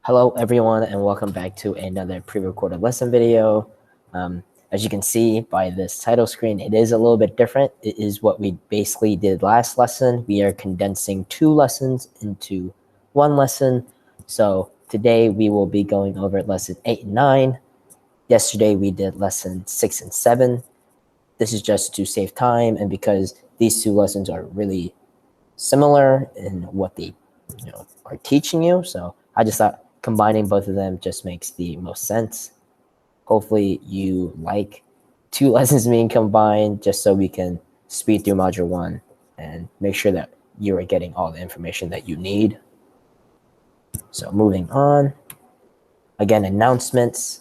Hello everyone and welcome back to another pre-recorded lesson video. As you can see by this title screen, it is a little bit different. It is what we basically did last lesson. We are condensing 2 lessons into 1 lesson. So today we will be going over lesson 8 and 9. Yesterday we did lesson 6 and 7. This is just to save time and because these 2 lessons are really similar in what they are teaching you. So I just thought combining both of them just makes the most sense. Hopefully you like 2 lessons being combined just so we can speed through module 1 and make sure that you are getting all the information that you need. So moving on, again, announcements,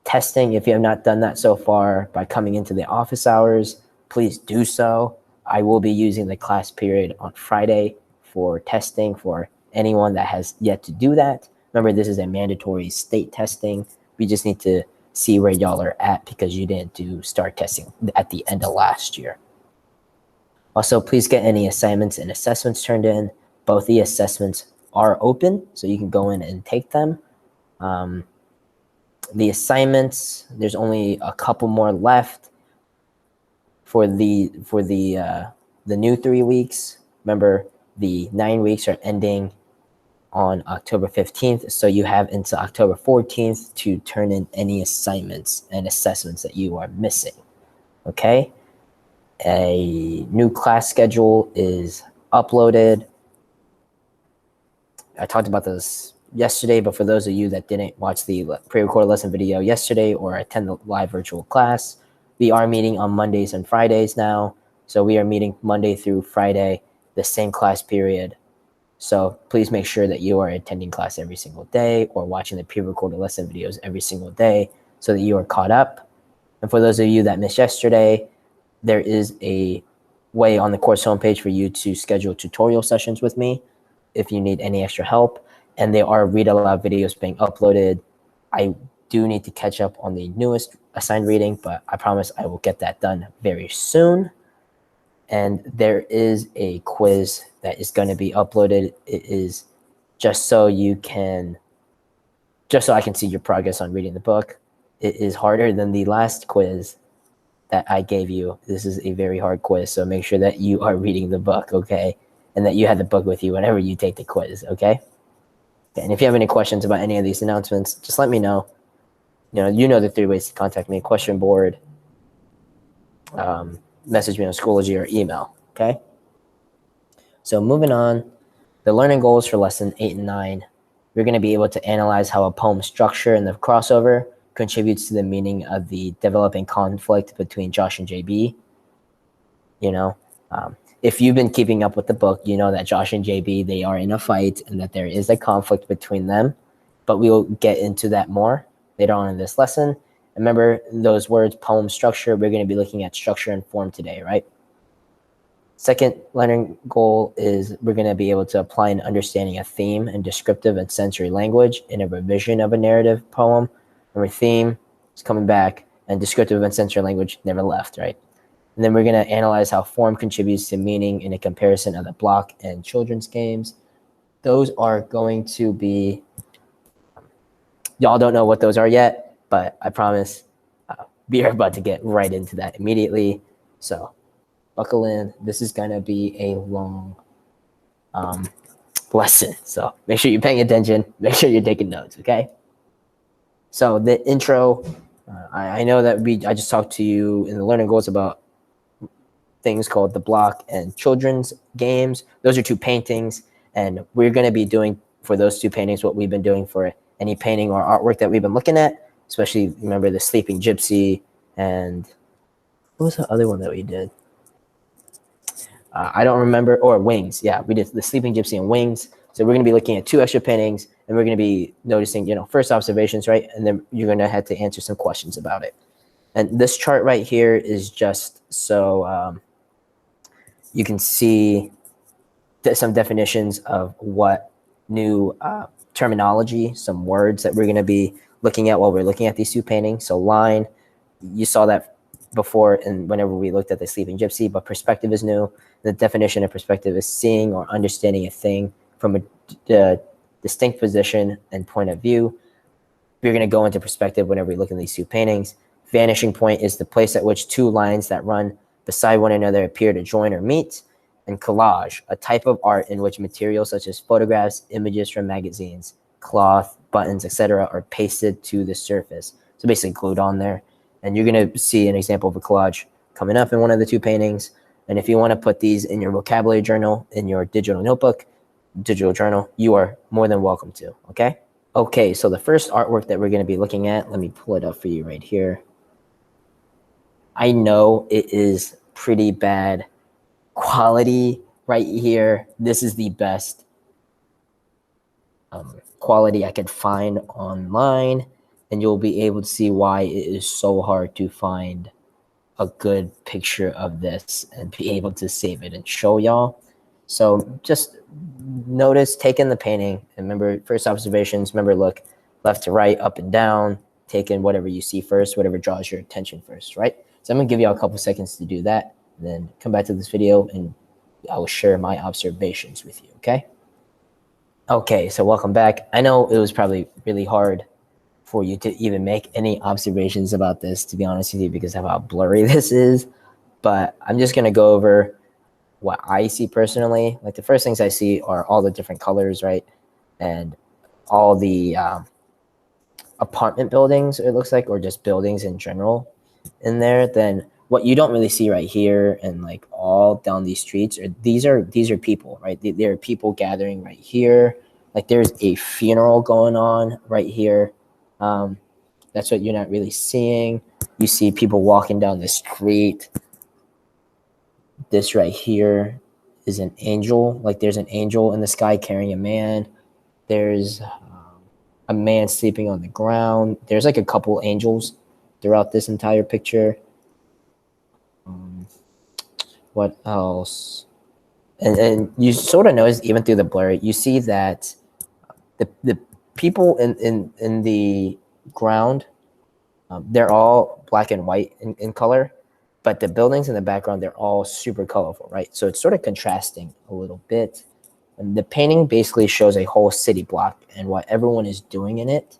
testing. If you have not done that so far by coming into the office hours, please do so. I will be using the class period on Friday for testing for anyone that has yet to do that. Remember, this is a mandatory state testing. We just need to see where y'all are at because you didn't do STAR testing at the end of last year. Also, please get any assignments and assessments turned in. Both the assessments are open, so you can go in and take them. The assignments, there's only a couple more left for the new 3 weeks. Remember, the 9 weeks are ending on October 15th, so you have until October 14th to turn in any assignments and assessments that you are missing. Okay, a new class schedule is uploaded. I talked about this yesterday, but for those of you that didn't watch the pre-recorded lesson video yesterday or attend the live virtual class, we are meeting on Mondays and Fridays now. So we are meeting Monday through Friday, the same class period. So please make sure that you are attending class every single day or watching the pre-recorded lesson videos every single day so that you are caught up. And for those of you that missed yesterday, there is a way on the course homepage for you to schedule tutorial sessions with me if you need any extra help. And there are read aloud videos being uploaded. I do need to catch up on the newest assigned reading, but I promise I will get that done very soon. And there is a quiz that is going to be uploaded. It is just so I can see your progress on reading the book. It is harder than the last quiz that I gave you. This is a very hard quiz, so make sure that you are reading the book, okay? And that you have the book with you whenever you take the quiz, okay? And if you have any questions about any of these announcements, just let me know. You know the 3 ways to contact me: question board, message me on Schoology, or email, okay? So moving on, the learning goals for lesson 8 and 9. We're going to be able to analyze how a poem's structure and the crossover contributes to the meaning of the developing conflict between Josh and JB. If you've been keeping up with the book, you know that Josh and JB, they are in a fight and that there is a conflict between them, but we'll get into that more later on in this lesson. Remember those words, poem, structure. We're going to be looking at structure and form today, right? Second learning goal is we're going to be able to apply an understanding of theme and descriptive and sensory language in a revision of a narrative poem. Remember, theme is coming back and descriptive and sensory language never left, right? And then we're going to analyze how form contributes to meaning in a comparison of the block and children's games. Those are going to be, y'all don't know what those are yet, but I promise we are about to get right into that immediately. So buckle in. This is going to be a long lesson. So make sure you're paying attention. Make sure you're taking notes, okay? So the intro, I know that I just talked to you in the learning goals about things called the block and children's games. Those are 2 paintings, and we're going to be doing for those 2 paintings what we've been doing for any painting or artwork that we've been looking at, especially remember the Sleeping Gypsy and what was the other one that we did? I don't remember, or Wings. Yeah, we did the Sleeping Gypsy and Wings. So we're going to be looking at 2 extra paintings, and we're going to be noticing, first observations, right? And then you're going to have to answer some questions about it. And this chart right here is just so you can see some definitions of what new terminology, some words that we're going to be looking at while we're looking at these 2 paintings. So line, you saw that before and whenever we looked at the Sleeping Gypsy, but perspective is new. The definition of perspective is seeing or understanding a thing from a distinct position and point of view. We're going to go into perspective whenever we look at these two paintings. Vanishing point is the place at which two lines that run beside one another appear to join or meet. And collage, a type of art in which materials such as photographs, images from magazines, cloth, buttons, etc. are pasted to the surface. So basically glued on there. And you're going to see an example of a collage coming up in one of the two paintings. And if you want to put these in your vocabulary journal, in your digital notebook, digital journal, you are more than welcome to, okay? Okay, so the first artwork that we're going to be looking at, let me pull it up for you right here. I know it is pretty bad quality right here. This is the best quality I could find online, and you'll be able to see why it is so hard to find a good picture of this and be able to save it and show y'all. So just notice, take in the painting, and remember first observations, remember look left to right, up and down, take in whatever you see first, whatever draws your attention first, right? So I'm gonna give you a couple seconds to do that, and then come back to this video and I will share my observations with you, okay? Okay, so welcome back. I know it was probably really hard for you to even make any observations about this, to be honest with you, because of how blurry this is, but I'm just gonna go over what I see personally. Like the first things I see are all the different colors, right? And all the apartment buildings, it looks like, or just buildings in general in there. Then what you don't really see right here and like all down these streets are these are people, right? There are people gathering right here. Like there's a funeral going on right here. That's what you're not really seeing. You see people walking down the street. This right here is an angel. Like there's an angel in the sky carrying a man. There's a man sleeping on the ground. There's like a couple angels throughout this entire picture. What else? And you sort of notice even through the blur, you see that the people in the ground, they're all black and white in color, but the buildings in the background, they're all super colorful, right? So it's sort of contrasting a little bit. And the painting basically shows a whole city block and what everyone is doing in it.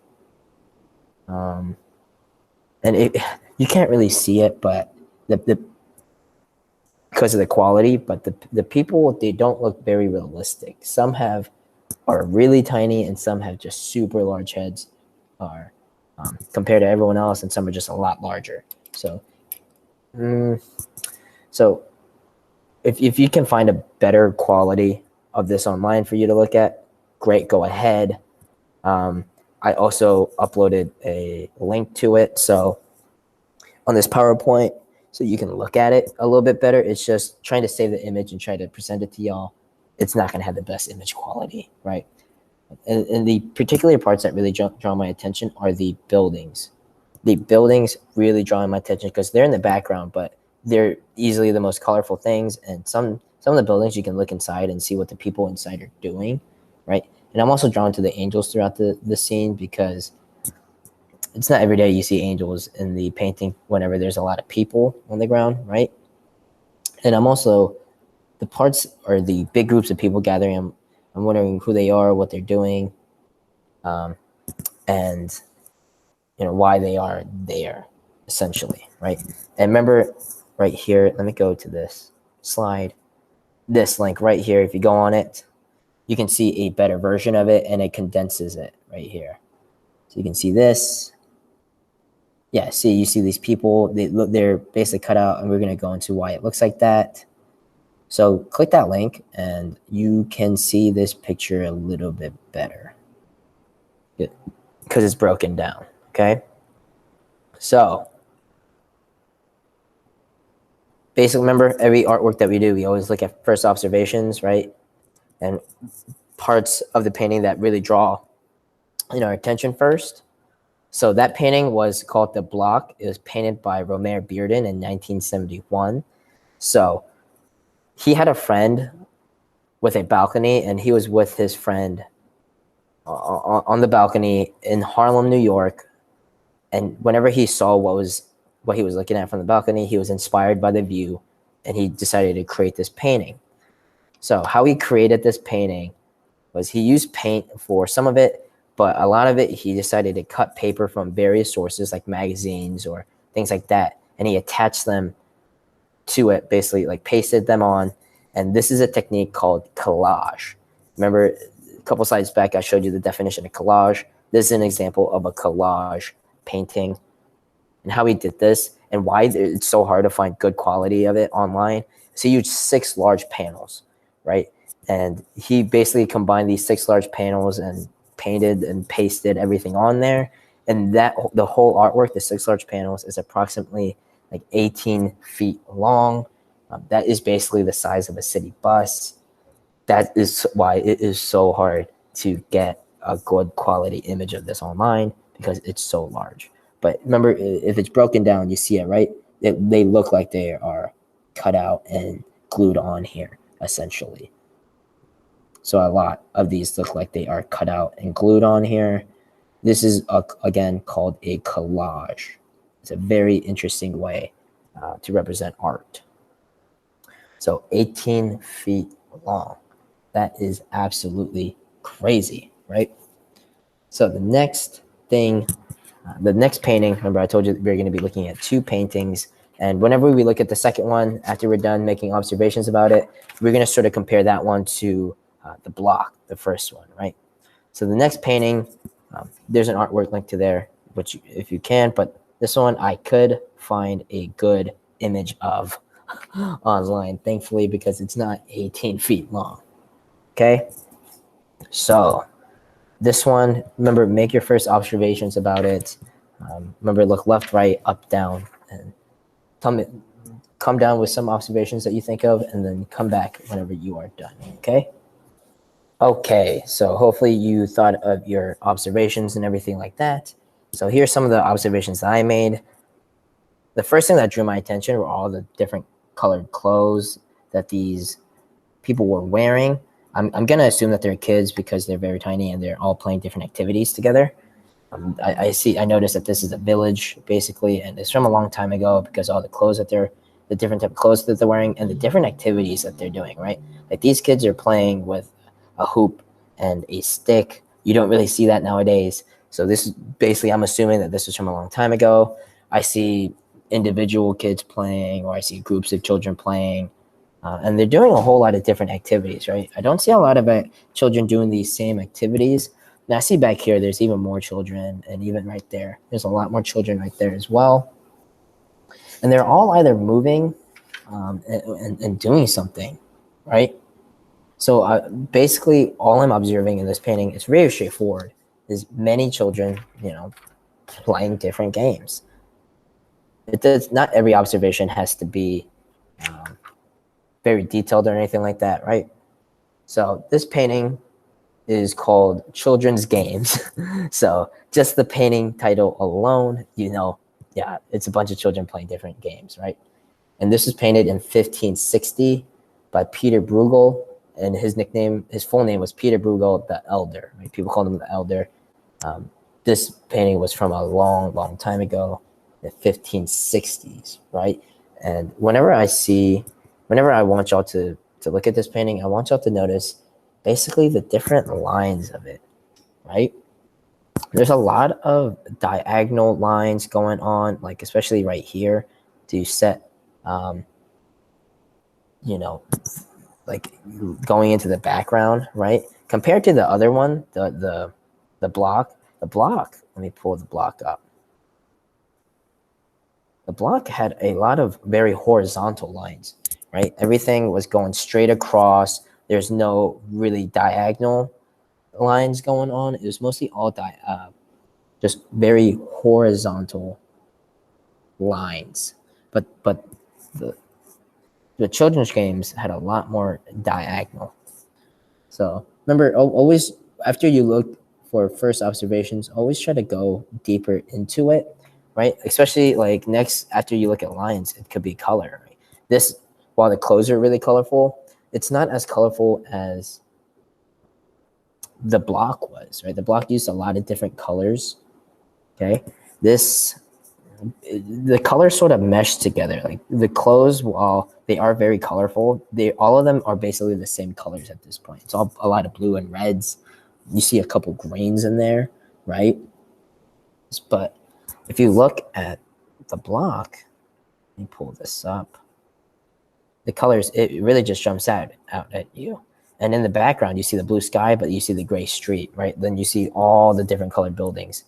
And you can't really see it, but because of the quality, but the people, they don't look very realistic. Some are really tiny and some have just super large heads compared to everyone else, and some are just a lot larger. So so if you can find a better quality of this online for you to look at, great, go ahead. I also uploaded a link to it, so on this PowerPoint, so you can look at it a little bit better. It's just trying to save the image and try to present it to y'all. It's not going to have the best image quality, right? And the particular parts that really draw my attention are the buildings. The buildings really draw my attention because they're in the background, but they're easily the most colorful things. And some of the buildings, you can look inside and see what the people inside are doing, right? And I'm also drawn to the angels throughout the scene because it's not every day you see angels in the painting whenever there's a lot of people on the ground, right? And I'm also, the parts are the big groups of people gathering. I'm wondering who they are, what they're doing, and why they are there, essentially, right? And remember right here, let me go to this slide, this link right here. If you go on it, you can see a better version of it, and it condenses it right here. So you can see this. Yeah, see, you see these people, they're basically cut out, and we're going to go into why it looks like that. So click that link and you can see this picture a little bit better because it's broken down, okay? So basically, remember, every artwork that we do, we always look at first observations, right? And parts of the painting that really draw our attention first. So that painting was called The Block. It was painted by Romare Bearden in 1971. So he had a friend with a balcony, and he was with his friend on the balcony in Harlem, New York. And whenever he saw what he was looking at from the balcony, he was inspired by the view, and he decided to create this painting. So how he created this painting was he used paint for some of it, but a lot of it he decided to cut paper from various sources like magazines or things like that, and he attached them to it, basically like pasted them on. And this is a technique called collage. Remember a couple slides back I showed you the definition of collage. This is an example of a collage painting and how he did this and why it's so hard to find good quality of it online. So he used 6 large panels, right? And he basically combined these 6 large panels and painted and pasted everything on there. And that the whole artwork, the 6 large panels, is approximately like 18 feet long. That is basically the size of a city bus. That is why it is so hard to get a good quality image of this online, because it's so large. But remember, if it's broken down, you see it, right? They look like they are cut out and glued on here, essentially. So a lot of these look like they are cut out and glued on here. This is, again, called a collage. It's a very interesting way to represent art. So 18 feet long. That is absolutely crazy, right? So the next thing, the next painting, remember I told you that we're going to be looking at 2 paintings. And whenever we look at the second one, after we're done making observations about it, we're going to sort of compare that one to the block, the first one, right? So the next painting, there's an artwork link to there, which if you can, but this one I could find a good image of online, thankfully, because it's not 18 feet long. Okay, so this one, remember, make your first observations about it. Remember, look left, right, up, down, and come down with some observations that you think of, and then come back whenever you are done. Okay, so hopefully you thought of your observations and everything like that. So here's some of the observations that I made. The first thing that drew my attention were all the different colored clothes that these people were wearing. I'm going to assume that they're kids because they're very tiny and they're all playing different activities together. I noticed that this is a village, basically, and it's from a long time ago because all the clothes that the different type of clothes that they're wearing and the different activities that they're doing, right? Like these kids are playing with a hoop and a stick. You don't really see that nowadays. So this is basically, I'm assuming that this was from a long time ago. I see individual kids playing, or I see groups of children playing, and they're doing a whole lot of different activities, right? I don't see a lot of children doing these same activities. Now I see back here, there's even more children, and even right there, there's a lot more children right there as well. And they're all either moving and doing something, right? So basically, all I'm observing in this painting is very straightforward. Is many children, playing different games. It does not every observation has to be very detailed or anything like that, right? So this painting is called Children's Games. So just the painting title alone, yeah, it's a bunch of children playing different games, right? And this was painted in 1560 by Peter Bruegel, and his full name was Peter Bruegel the Elder. Right? People called him the Elder. This painting was from a long, long time ago, the 1560s, right? And whenever I want y'all to look at this painting, I want y'all to notice basically the different lines of it, right? There's a lot of diagonal lines going on, like especially right here to set, like going into the background, right? Compared to the other one, the block, let me pull the block up. The block had a lot of very horizontal lines, right? Everything was going straight across. There's no really diagonal lines going on. It was mostly all just very horizontal lines. But the children's games had a lot more diagonal. So remember, always after you look for first observations, always try to go deeper into it, right? Especially like next, after you look at lines, it could be color. Right? This, while the clothes are really colorful, it's not as colorful as the block was, right? The block used a lot of different colors. Okay, this the colors sort of mesh together. Like the clothes, while they are very colorful, all of them are basically the same colors at this point. It's all a lot of blue and reds. You see a couple greens in there, right? But if you look at the block, let me pull this up. The colors, it really just jumps out at you. And in the background, you see the blue sky, but you see the gray street, right? Then you see all the different colored buildings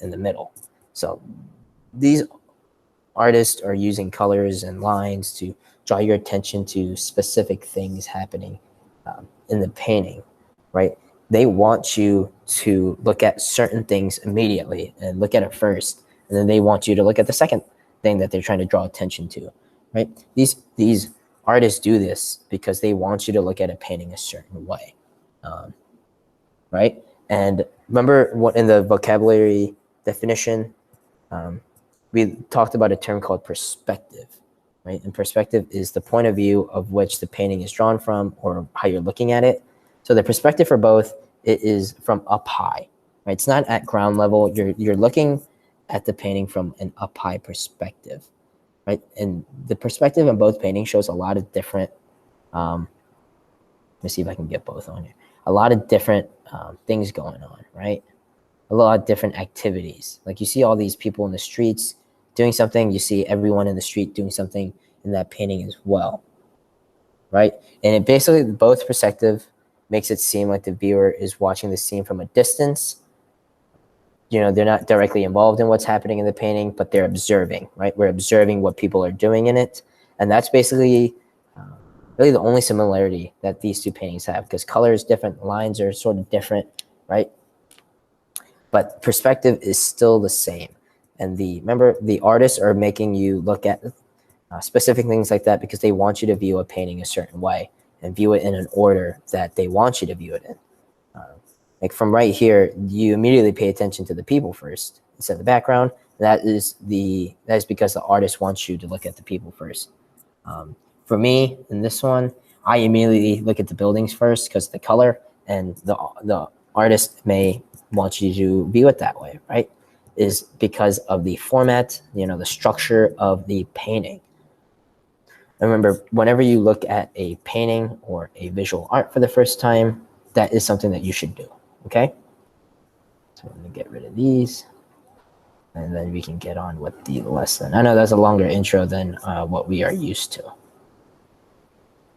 in the middle. So these artists are using colors and lines to draw your attention to specific things happening in the painting, right? They want you to look at certain things immediately and look at it first, and then they want you to look at the second thing that they're trying to draw attention to, right? These artists do this because they want you to look at a painting a certain way, right? And remember what in the vocabulary definition, we talked about a term called perspective, right? And perspective is the point of view of which the painting is drawn from, or how you're looking at it. So the perspective for both, it is from up high, right? It's not at ground level. You're looking at the painting from an up high perspective, right? And the perspective in both paintings shows a lot of different, let me see if I can get both on here. A lot of different things going on, right? A lot of different activities. Like you see all these people in the streets doing something. You see everyone in the street doing something in that painting as well, right? And it basically, both perspective makes it seem like the viewer is watching the scene from a distance. You know, they're not directly involved in what's happening in the painting, but they're observing, right? We're observing what people are doing in it. And that's basically really the only similarity that these two paintings have, because color is different, lines are sort of different, right? But perspective is still the same. And remember, the artists are making you look at specific things like that because they want you to view a painting a certain way and view it in an order that they want you to view it in. Like from right here, you immediately pay attention to the people first instead of the background. That is because the artist wants you to look at the people first. For me, in this one, I immediately look at the buildings first because the color, and the artist may want you to view it that way, right? Is because of the format, you know, the structure of the painting. Remember, whenever you look at a painting or a visual art for the first time, that is something that you should do, okay? So I'm gonna get rid of these, and then we can get on with the lesson. I know that's a longer intro than what we are used to.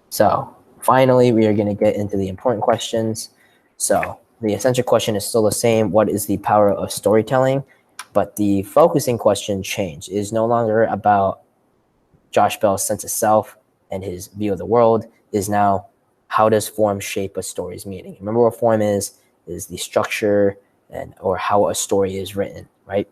So finally, we are gonna get into the important questions. So the essential question is still the same. What is the power of storytelling? But the focusing question changed. It is no longer about Josh Bell's sense of self and his view of the world. It is now, how does form shape a story's meaning? Remember what form is the structure or how a story is written, right?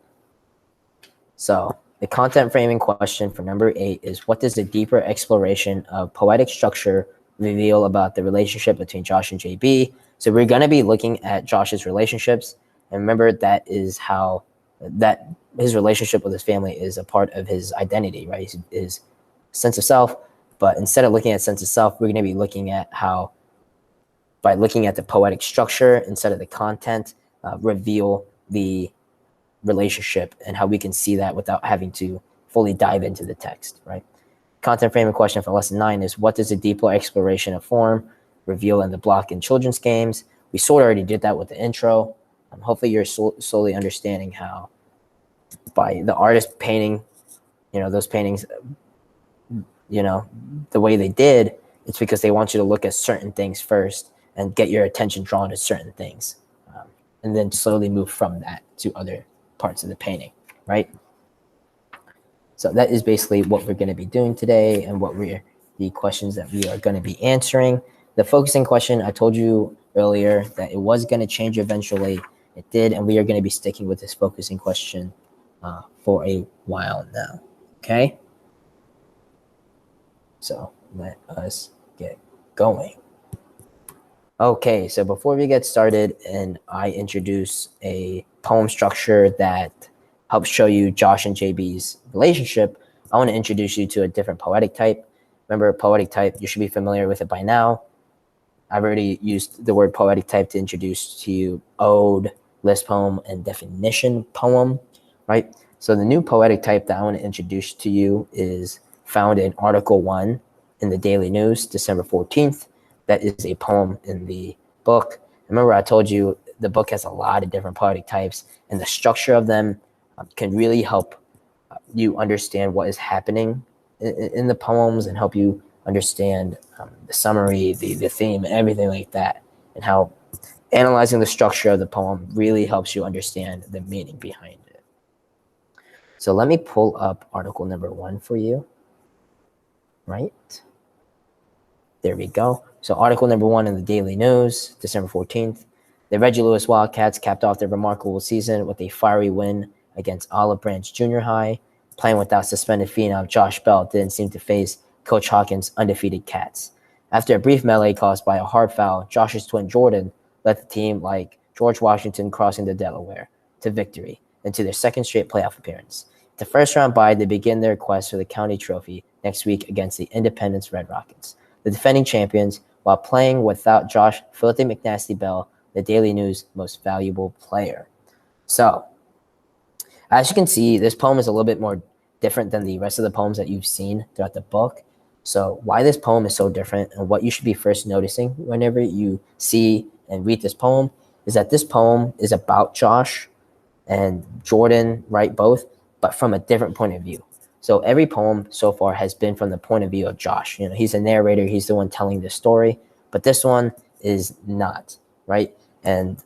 So the content framing question for number 8 is, what does a deeper exploration of poetic structure reveal about the relationship between Josh and JB? So we're going to be looking at Josh's relationships. And remember, that is how that his relationship with his family is a part of his identity, right? His sense of self. But instead of looking at sense of self, we're going to be looking at how, by looking at the poetic structure instead of the content, reveal the relationship and how we can see that without having to fully dive into the text, right? Content framing question for lesson 9 is, what does a deeper exploration of form reveal in the block in children's games? We sort of already did that with the intro. Hopefully you're slowly understanding how, by the artist painting, you know, those paintings, you know, the way they did, it's because they want you to look at certain things first and get your attention drawn to certain things, and then slowly move from that to other parts of the painting, right? So that is basically what we're going to be doing today, and the questions that we are going to be answering. The focusing question, I told you earlier that it was going to change eventually. It did, and we are going to be sticking with this focusing question for a while now, okay? So let us get going. Okay, so before we get started and I introduce a poem structure that helps show you Josh and JB's relationship, I want to introduce you to a different poetic type. Remember, poetic type, you should be familiar with it by now. I've already used the word poetic type to introduce to you ode, list poem, and definition poem, right? So the new poetic type that I want to introduce to you is found in Article 1 in the Daily News, December 14th. That is a poem in the book. Remember, I told you the book has a lot of different poetic types, and the structure of them can really help you understand what is happening in the poems and help you understand the summary, the theme, and everything like that, and how analyzing the structure of the poem really helps you understand the meaning behind it. So let me pull up article number 1 for you. Right? There we go. So article number 1 in the Daily News, December 14th. The Reggie Lewis Wildcats capped off their remarkable season with a fiery win against Olive Branch Junior High. Playing without suspended phenom Josh Bell didn't seem to face Coach Hawkins' undefeated Cats. After a brief melee caused by a hard foul, Josh's twin Jordan led the team, like George Washington crossing the Delaware, to victory and to their second straight playoff appearance. The first round bye, they begin their quest for the county trophy next week against the Independence Red Rockets. The defending champions, while playing without Josh Filthy McNasty Bell, the Daily News most valuable player. So, as you can see, this poem is a little bit more different than the rest of the poems that you've seen throughout the book. So why this poem is so different and what you should be first noticing whenever you see and read this poem is that this poem is about Josh and Jordan, right, both, but from a different point of view. So every poem so far has been from the point of view of Josh. You know, he's a narrator, he's the one telling the story, but this one is not, right? And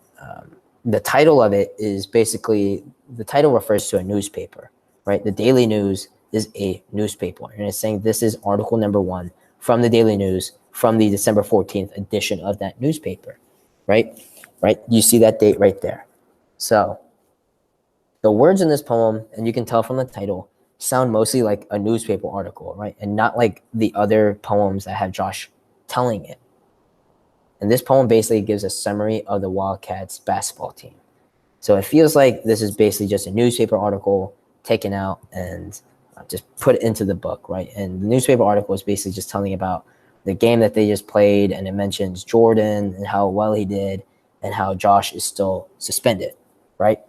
the title of it is basically, the title refers to a newspaper, right? The Daily News is a newspaper, and it's saying this is article number 1 from the Daily News from the December 14th edition of that newspaper, right? Right? You see that date right there. So the words in this poem, and you can tell from the title, sound mostly like a newspaper article, right? And not like the other poems that have Josh telling it. And this poem basically gives a summary of the Wildcats basketball team. So it feels like this is basically just a newspaper article taken out and just put into the book, right? And the newspaper article is basically just telling about the game that they just played, and it mentions Jordan and how well he did and how Josh is still suspended, right?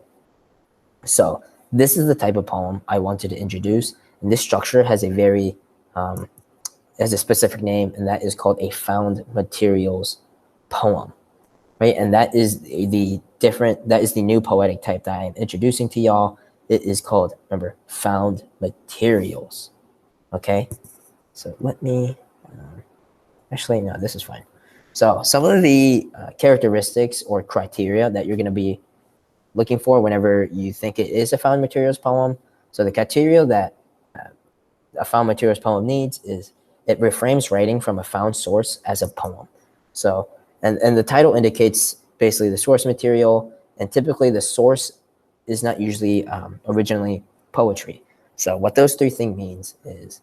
So this is the type of poem I wanted to introduce, and this structure has a very has a specific name, and that is called a found materials poem, right? And that is the new poetic type that I'm introducing to y'all. It is called, remember, found materials. Okay, so let me actually, no, this is fine. So some of the characteristics or criteria that you're going to be looking for whenever you think it is a found materials poem. So the criteria that a found materials poem needs is it reframes writing from a found source as a poem. So, and the title indicates basically the source material, and typically the source is not usually originally poetry. So what those 3 things means is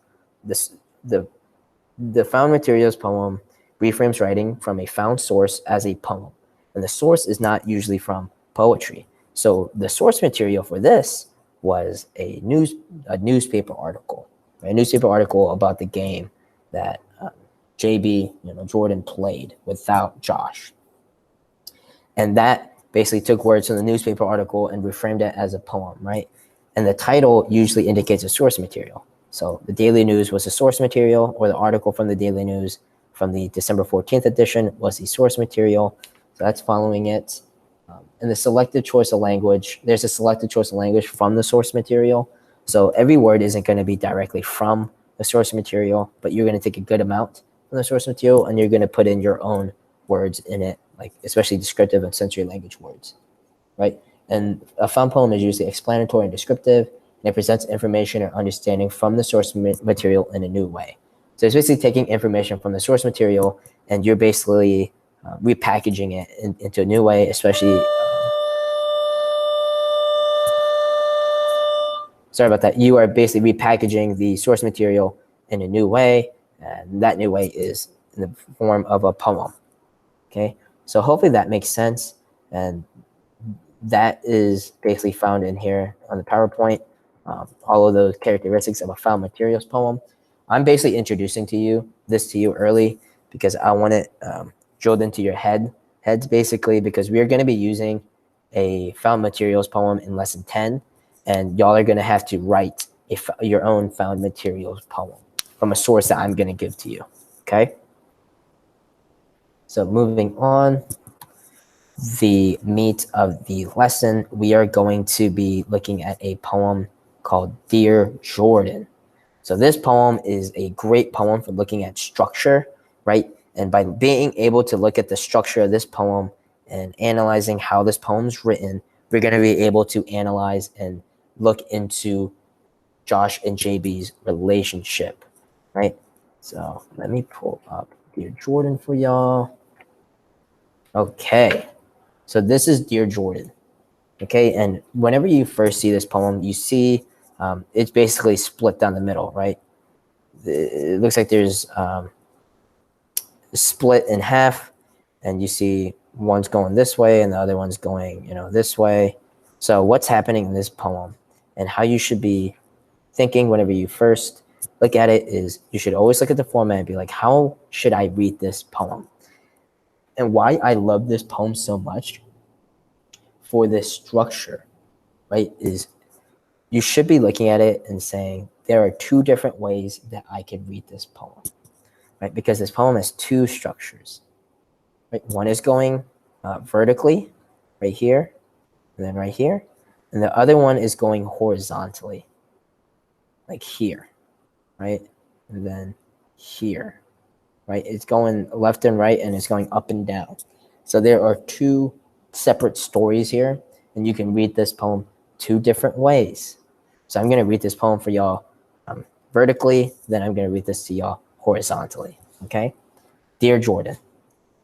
the found materials poem reframes writing from a found source as a poem, and the source is not usually from poetry. So the source material for this was a newspaper article, right? A newspaper article about the game that JB, Jordan played without Josh, and that basically took words from the newspaper article and reframed it as a poem, right? And the title usually indicates a source material. So the Daily News was the source material, or the article from the Daily News from the December 14th edition was the source material. So that's following it. And the selected choice of language, there's a selected choice of language from the source material. So every word isn't going to be directly from the source material, but you're going to take a good amount from the source material and you're going to put in your own words in it, like especially descriptive and sensory language words, right? And a found poem is usually explanatory and descriptive, and it presents information or understanding from the source material in a new way. So it's basically taking information from the source material and you're basically repackaging it into a new way, especially sorry about that. You are basically repackaging the source material in a new way, and that new way is in the form of a poem. Okay, so hopefully that makes sense, and that is basically found in here on the PowerPoint. All of those characteristics of a found materials poem. I'm basically introducing this to you early because I want it drilled into your heads basically, because we are going to be using a found materials poem in lesson 10. and y'all are going to have to write your own found materials poem from a source that I'm going to give to you. Okay? So moving on, the meat of the lesson, we are going to be looking at a poem called Dear Jordan. So this poem is a great poem for looking at structure, right? And by being able to look at the structure of this poem and analyzing how this poem's written, we're going to be able to analyze and look into Josh and JB's relationship, right? So let me pull up Dear Jordan for y'all. Okay, so this is Dear Jordan. Okay, and whenever you first see this poem, you see it's basically split down the middle, right? It looks like there's split in half, and you see one's going this way and the other one's going, this way. So what's happening in this poem and how you should be thinking whenever you first look at it is you should always look at the format and be like, how should I read this poem? And why I love this poem so much for this structure, right, is you should be looking at it and saying, there are two different ways that I can read this poem, right? Because this poem has two structures, right? One is going vertically, right here, and then right here. And the other one is going horizontally, like here, right? And then here, right? It's going left and right, and it's going up and down. So there are two separate stories here, and you can read this poem two different ways. So I'm going to read this poem for y'all vertically, then I'm going to read this to y'all horizontally, okay? Dear Jordan,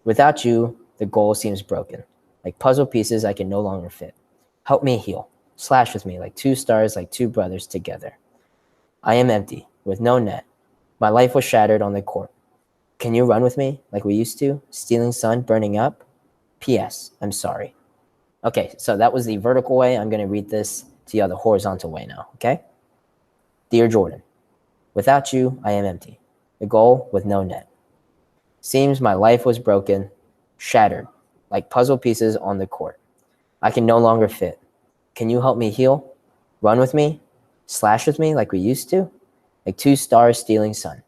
without you, the goal seems broken. Like puzzle pieces I can no longer fit. Help me heal. Slash with me like two stars, like two brothers together. I am empty, with no net. My life was shattered on the court. Can you run with me like we used to? Stealing sun, burning up? P.S. I'm sorry. Okay, so that was the vertical way. I'm going to read this to you the horizontal way now, okay? Dear Jordan, without you, I am empty. The goal with no net. Seems my life was broken, shattered, like puzzle pieces on the court. I can no longer fit. Can you help me heal? Run with me? Slash with me like we used to? Like two stars stealing sun.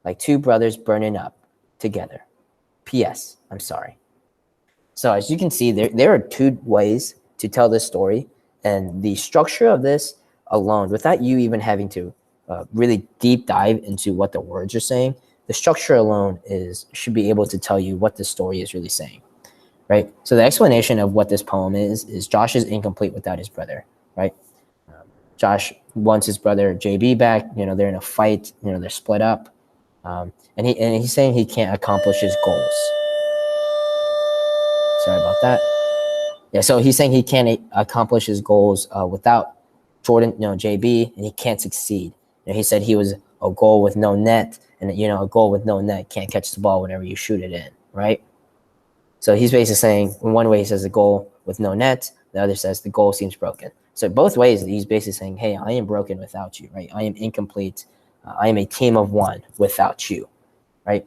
Like two brothers burning up together. P.S. I'm sorry. So as you can see, there are two ways to tell this story. And the structure of this alone, without you even having to really deep dive into what the words are saying, the structure alone should be able to tell you what the story is really saying, right? So the explanation of what this poem is Josh is incomplete without his brother, right? Josh wants his brother JB back. They're in a fight. They're split up, and he's saying he can't accomplish his goals. Sorry about that. Yeah, so he's saying he can't accomplish his goals without Jordan, JB, and he can't succeed. He said he was a goal with no net, and a goal with no net can't catch the ball whenever you shoot it in, right? So he's basically saying, in one way he says the goal with no net, the other says the goal seems broken. So both ways he's basically saying, hey, I am broken without you, right? I am incomplete. I am a team of one without you, right?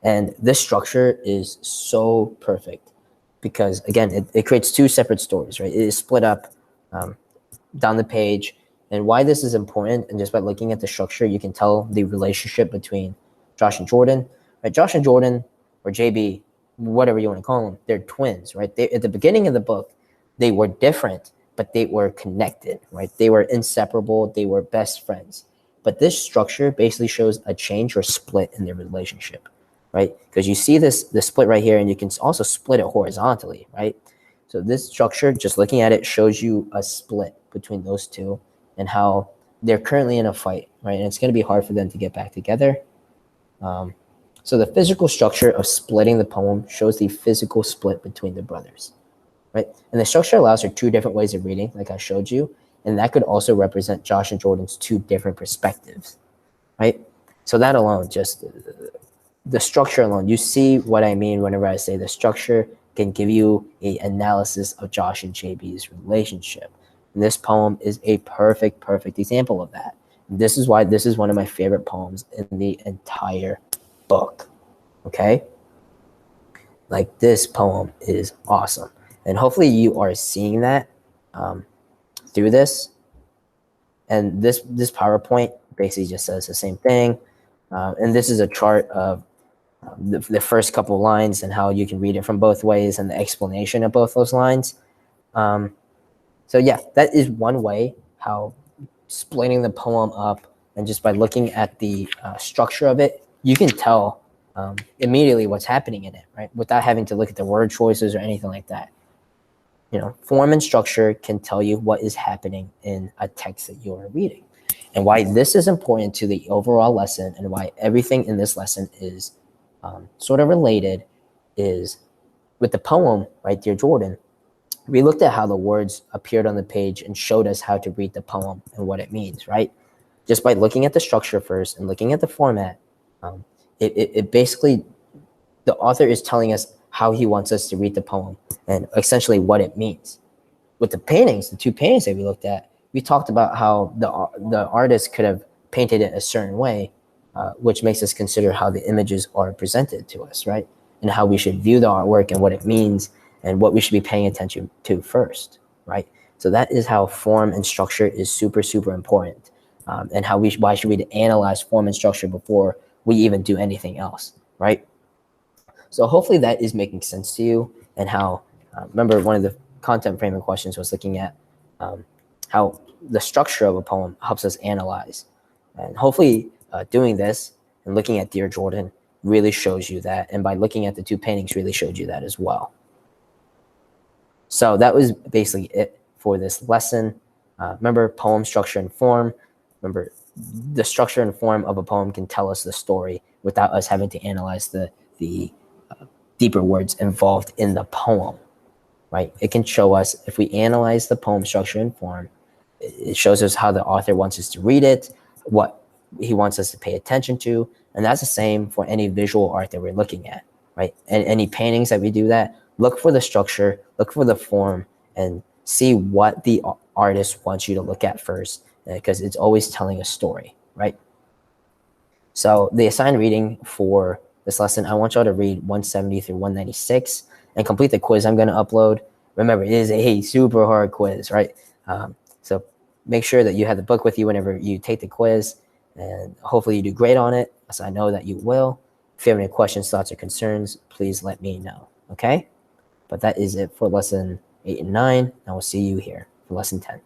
And this structure is so perfect because, again, it creates two separate stories, right? It is split up down the page. And why this is important, and just by looking at the structure, you can tell the relationship between Josh and Jordan. Right? Josh and Jordan, or JB, whatever you want to call them, they're twins, right? At the beginning of the book, they were different, but they were connected, right? They were inseparable. They were best friends. But this structure basically shows a change or split in their relationship, right? Because you see the split right here, and you can also split it horizontally, right? So this structure, just looking at it, shows you a split between those two and how they're currently in a fight, right? And it's going to be hard for them to get back together. So the physical structure of splitting the poem shows the physical split between the brothers, right? And the structure allows for two different ways of reading, like I showed you, and that could also represent Josh and Jordan's two different perspectives, right? So that alone, just the structure alone, you see what I mean whenever I say the structure can give you an analysis of Josh and JB's relationship. And this poem is a perfect example of that. And this is why this is one of my favorite poems in the entire book, okay? Like, this poem is awesome. And hopefully you are seeing that through this. And this PowerPoint basically just says the same thing. And this is a chart of the first couple lines and how you can read it from both ways and the explanation of both those lines. So yeah, that is one way how splitting the poem up, and just by looking at the structure of it, you can tell immediately what's happening in it, right? Without having to look at the word choices or anything like that. You know, form and structure can tell you what is happening in a text that you are reading. And why this is important to the overall lesson, and why everything in this lesson is sort of related, is with the poem, right, Dear Jordan, we looked at how the words appeared on the page and showed us how to read the poem and what it means, right? Just by looking at the structure first and looking at the format, it basically, the author is telling us how he wants us to read the poem and essentially what it means. With the paintings, the two paintings that we looked at, we talked about how the artist could have painted it a certain way, which makes us consider how the images are presented to us, right? And how we should view the artwork and what it means and what we should be paying attention to first, right? So that is how form and structure is super, super important, and how why should we analyze form and structure before we even do anything else, right? So hopefully that is making sense to you, and how, remember, one of the content framing questions was looking at how the structure of a poem helps us analyze. And hopefully doing this and looking at Dear Jordan really shows you that. And by looking at the two paintings really showed you that as well. So that was basically it for this lesson. Remember, poem structure and form. Remember, the structure and form of a poem can tell us the story without us having to analyze the deeper words involved in the poem, right? It can show us, if we analyze the poem structure and form, it shows us how the author wants us to read it, what he wants us to pay attention to. And that's the same for any visual art that we're looking at, right? And any paintings that we do that, look for the structure, look for the form, and see what the artist wants you to look at first, because it's always telling a story, right? So the assigned reading for this lesson, I want y'all to read 170 through 196 and complete the quiz I'm going to upload. Remember, it is a super hard quiz, right? So make sure that you have the book with you whenever you take the quiz, and hopefully you do great on it, as I know that you will. If you have any questions, thoughts, or concerns, please let me know, okay? But that is it for lesson 8 and 9. I will see you here for lesson 10.